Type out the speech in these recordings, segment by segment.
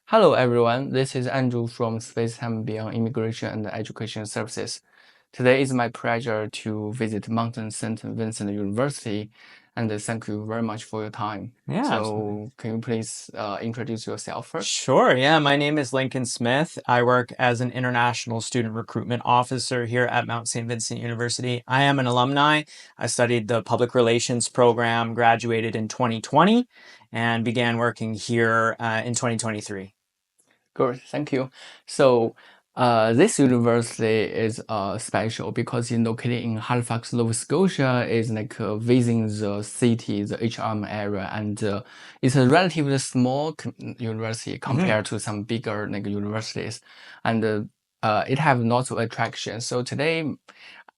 Hello, everyone. This is Andrew from Space Time Beyond Immigration and Education Services. Today is my pleasure to visit Mount Saint Vincent University, and thank you very much for your time. Yeah, absolutely. So, can you please introduce yourself first? Sure. Yeah, my name is Lincoln Smith. I work as an international student recruitment officer here at Mount Saint Vincent University. I am an alumni. I studied the public relations program, graduated in 2020, and began working here in 2023. Good, thank you. So, this university is special because it's located in Halifax, Nova Scotia, is like within the city, the HRM area, and it's a relatively small university compared to some bigger like universities, and it have lots of attractions. So today,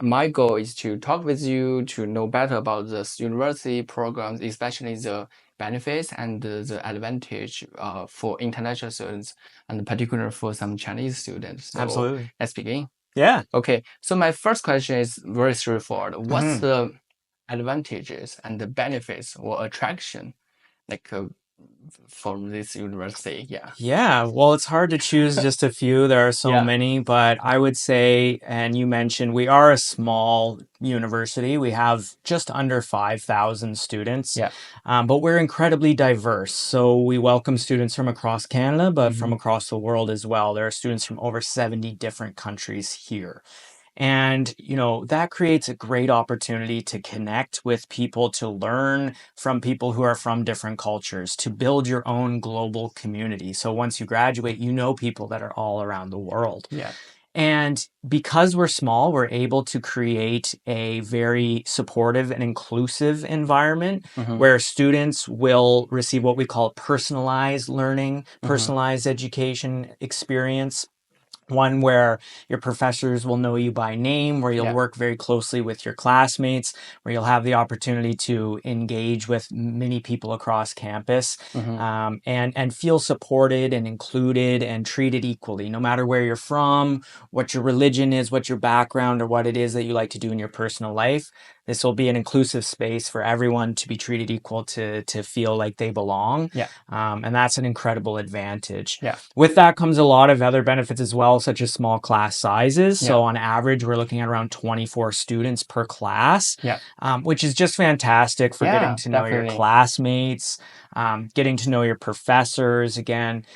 my goal is to talk with you to know better about this university programs, especially the benefits and the advantage for international students, and particular for some Chinese students. So Absolutely. let's begin. Yeah. Okay, so my first question is very straightforward. What's the advantages and the benefits or attraction like from this university? Yeah. Yeah, well, it's hard to choose just a few. There are so Yeah. many, but I would say, and you mentioned, we are a small university. We have just under 5,000 students, Yeah. but we're incredibly diverse. So we welcome students from across Canada, but from across the world as well. There are students from over 70 different countries here. And, that creates a great opportunity to connect with people, to learn from people who are from different cultures, to build your own global community. So once you graduate, you know people that are all around the world. Yeah. And because we're small, we're able to create a very supportive and inclusive environment where students will receive what we call personalized learning, personalized education experience. One where your professors will know you by name, where you'll work very closely with your classmates, where you'll have the opportunity to engage with many people across campus, and feel supported and included and treated equally, no matter where you're from, what your religion is, what your background, or what it is that you like to do in your personal life. This will be an inclusive space for everyone to be treated equal, to feel like they belong. Yeah. And that's an incredible advantage. Yeah. With that comes a lot of other benefits as well, such as small class sizes. So on average, we're looking at around 24 students per class, which is just fantastic for getting to know your classmates, getting to know your professors. Again,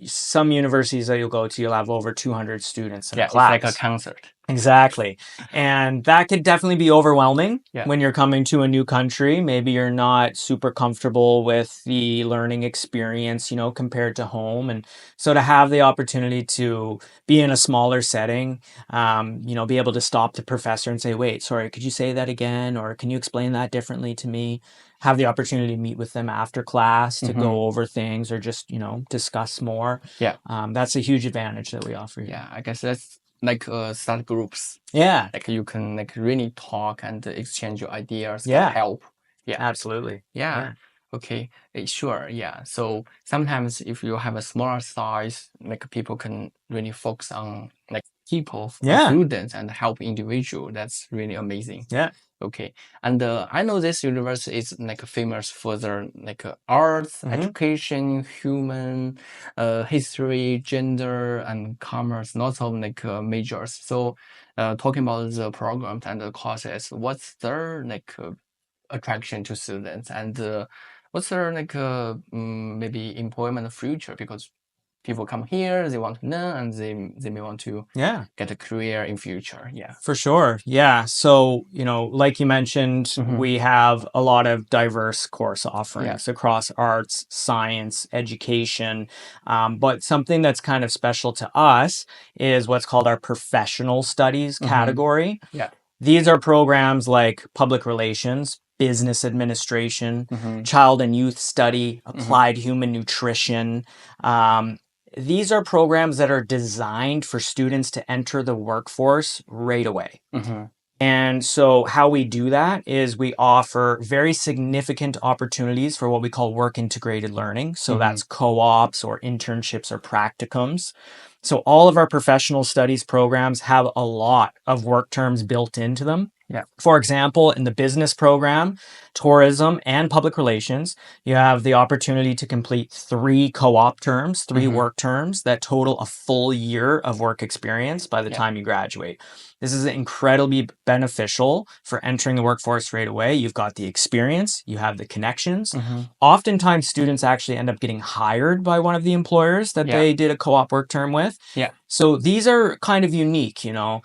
some universities that you'll go to, you'll have over 200 students in a class. It's like a concert. Exactly. And that could definitely be overwhelming when you're coming to a new country. Maybe you're not super comfortable with the learning experience, compared to home. And so to have the opportunity to be in a smaller setting, be able to stop the professor and say, wait, sorry, could you say that again? Or can you explain that differently to me? Have the opportunity to meet with them after class to go over things or just, discuss more. Yeah. That's a huge advantage that we offer here. Yeah, I guess that's like start groups. Yeah. Like you can like really talk and exchange your ideas, Yeah. help. Yeah. Absolutely. Yeah. Okay. Sure. Yeah. So sometimes if you have a smaller size, like people can really focus on like people, students, and help individual. That's really amazing. Yeah. Okay. And I know this university is like famous for their like arts, education, human, history, gender, and commerce, lots of like majors. So, talking about the programs and the courses, what's their like attraction to students, and what's their like maybe employment future? Because people come here, they want to learn, and they may want to get a career in future. Yeah. For sure. Yeah. So, like you mentioned, we have a lot of diverse course offerings across arts, science, education. But something that's kind of special to us is what's called our professional studies category. Yeah. These are programs like public relations, business administration, child and youth study, applied human nutrition. These are programs that are designed for students to enter the workforce right away. And so how we do that is we offer very significant opportunities for what we call work integrated learning. So that's co-ops or internships or practicums. So all of our professional studies programs have a lot of work terms built into them. Yeah. For example, in the business program, tourism, and public relations, you have the opportunity to complete 3 co-op terms, 3 work terms that total a full year of work experience by the time you graduate. This is incredibly beneficial for entering the workforce right away. You've got the experience, you have the connections. Oftentimes, students actually end up getting hired by one of the employers that they did a co-op work term with. Yeah. So these are kind of unique, you know.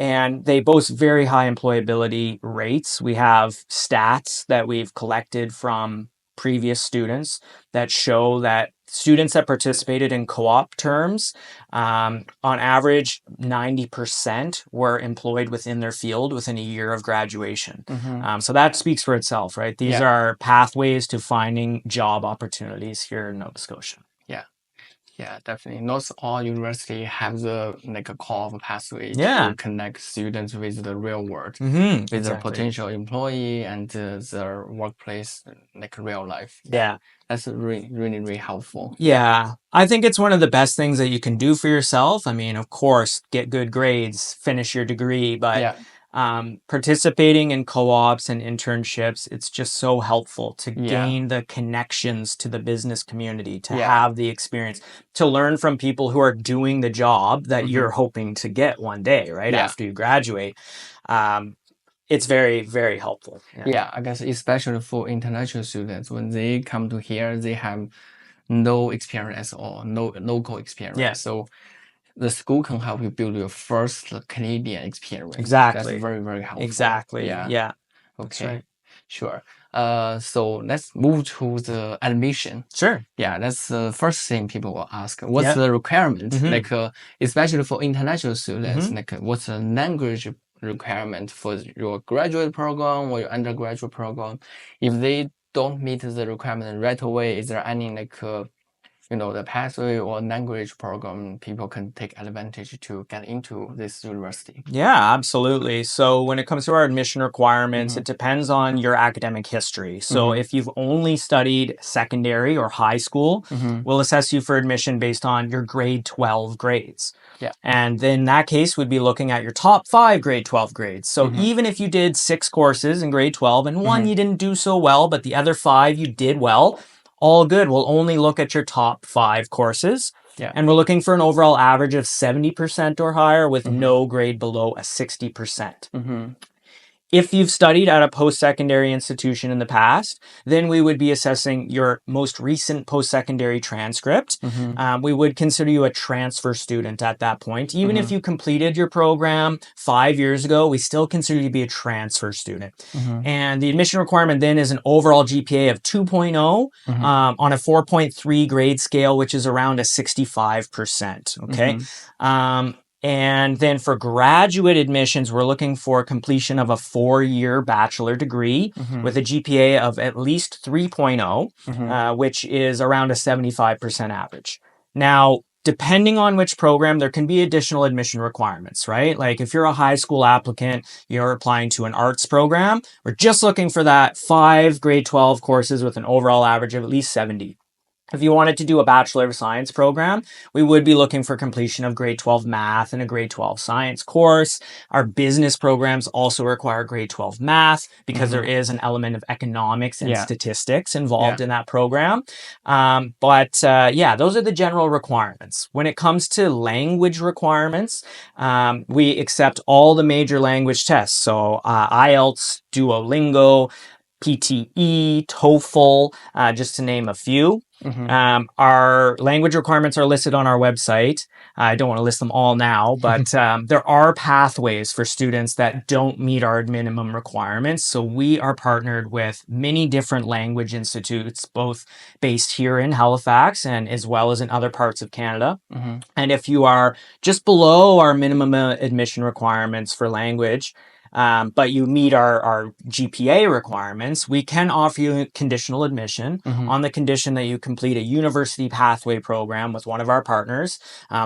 And they boast very high employability rates. We have stats that we've collected from previous students that show that students that participated in co-op terms, on average, 90% were employed within their field within a year of graduation. So that speaks for itself, right? These are pathways to finding job opportunities here in Nova Scotia. Yeah, definitely. Not all university have the like a co-op pathway Yeah. to connect students with the real world, with with the potential employee and their workplace, like real life. Yeah. That's really, really, really helpful. Yeah. I think it's one of the best things that you can do for yourself. I mean, of course, get good grades, finish your degree, but participating in co-ops and internships, it's just so helpful to gain the connections to the business community, to have the experience, to learn from people who are doing the job that you're hoping to get one day, right? After you graduate. It's very, very helpful. Yeah, I guess especially for international students, when they come to here, they have no experience or no local experience. Yeah. So the school can help you build your first Canadian experience. Exactly. That's very, very helpful. Exactly. Yeah. Okay. Right. Sure. So let's move to the admission. Sure. Yeah, that's the first thing people will ask. What's the requirement? Like, especially for international students, like, what's the language requirement for your graduate program or your undergraduate program? If they don't meet the requirement right away, is there any like the pathway or language program people can take advantage to get into this university? Yeah, absolutely. So when it comes to our admission requirements, it depends on your academic history. So if you've only studied secondary or high school, we'll assess you for admission based on your grade 12 grades. Yeah. And in that case, we'd be looking at your top 5 grade 12 grades. So even if you did 6 courses in grade 12 and one you didn't do so well, but the other 5 you did well, all good. We'll only look at your top 5 courses. Yeah. And we're looking for an overall average of 70% or higher with no grade below a 60%. If you've studied at a post-secondary institution in the past, then we would be assessing your most recent post-secondary transcript. We would consider you a transfer student at that point. Even if you completed your program 5 years ago, we still consider you to be a transfer student. And the admission requirement then is an overall GPA of 2.0 on a 4.3 grade scale, which is around a 65%. Okay. And then for graduate admissions, we're looking for completion of a 4-year bachelor degree with a GPA of at least 3.0, which is around a 75% average. Now, depending on which program, there can be additional admission requirements, right? Like if you're a high school applicant, you're applying to an arts program, we're just looking for that 5 grade 12 courses with an overall average of at least 70. If you wanted to do a Bachelor of Science program, we would be looking for completion of grade 12 math and a grade 12 science course. Our business programs also require grade 12 math because there is an element of economics and statistics involved in that program. But those are the general requirements. When it comes to language requirements, we accept all the major language tests. So IELTS, Duolingo, PTE, TOEFL, just to name a few. Our language requirements are listed on our website. I don't want to list them all now, but there are pathways for students that don't meet our minimum requirements. So we are partnered with many different language institutes, both based here in Halifax and as well as in other parts of Canada. And if you are just below our minimum admission requirements for language, but you meet our GPA requirements, we can offer you conditional admission on the condition that you complete a university pathway program with one of our partners.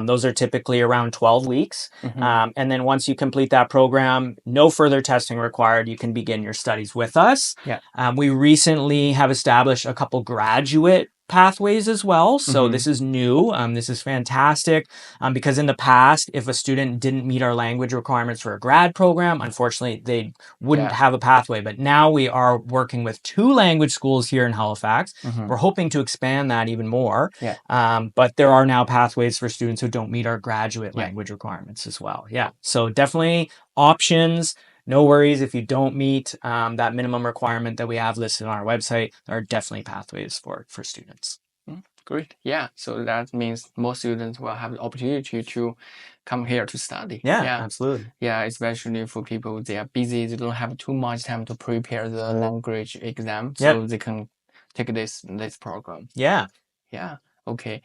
Those are typically around 12 weeks. And then once you complete that program, no further testing required. You can begin your studies with us. We recently have established a couple graduate pathways as well. So this is new. This is fantastic because in the past, if a student didn't meet our language requirements for a grad program, unfortunately, they wouldn't have a pathway. But now we are working with 2 language schools here in Halifax. We're hoping to expand that even more. But there are now pathways for students who don't meet our graduate language requirements as well. So definitely options. No worries if you don't meet that minimum requirement that we have listed on our website. There are definitely pathways for students. Great. Yeah. So that means more students will have the opportunity to come here to study. Yeah, absolutely. Yeah, especially for people, they are busy. They don't have too much time to prepare the language exam. So they can take this program. Yeah. Okay.